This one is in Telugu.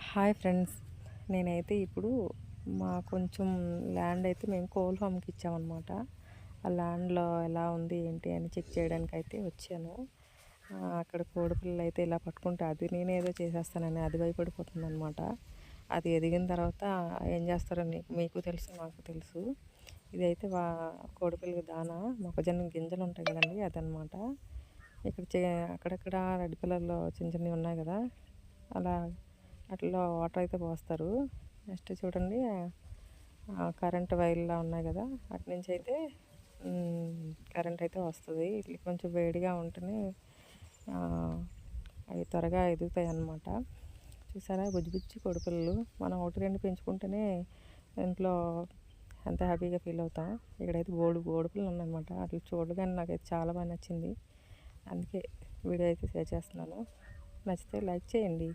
Hi friends. నేనైతే ఇప్పుడు మా కొంచెం ల్యాండ్ అయితే మేము కోల్ ఫామ్కి ఇచ్చామన్నమాట. ఆ ల్యాండ్లో ఎలా ఉంది ఏంటి అని చెక్ చేయడానికి అయితే వచ్చాను. అక్కడ కోడిపిల్లలు అయితే ఇలా పట్టుకుంటే అది నేనేదో చేసేస్తానని అది భయపడిపోతుందన్నమాట. అది ఎదిగిన తర్వాత ఏం చేస్తారో మీకు తెలుసు, నాకు తెలుసు. ఇదైతే కోడిపిల్లకి దానా మొక్కజొన్న గింజలు ఉంటాయి కదండి, అదనమాట. ఇక్కడ అక్కడక్కడ రెడ్ కలర్లో చిన్న చిన్నవి ఉన్నాయి కదా, అలా అట్లా వాటర్ అయితే పోస్తారు. నెక్స్ట్ చూడండి, కరెంట్ వైర్లా ఉన్నాయి కదా, అటు నుంచి అయితే కరెంట్ అయితే వస్తుంది. ఇట్లా కొంచెం వేడిగా ఉంటేనే అవి త్వరగా ఎదుగుతాయి అన్నమాట. చూసారా, బుజ్జి బుజ్జి కోడిపిల్లలు. మనం ఒకటి రెండు పెంచుకుంటేనే ఇంట్లో ఎంత హ్యాపీగా ఫీల్ అవుతాం. ఇక్కడైతే కోడిపిల్లలు ఉన్నాయన్నమాట. అట్లా చూడగానే నాకైతే చాలా బాగా నచ్చింది. అందుకే వీడియో అయితే షేర్ చేస్తున్నాను. నచ్చితే లైక్ చేయండి.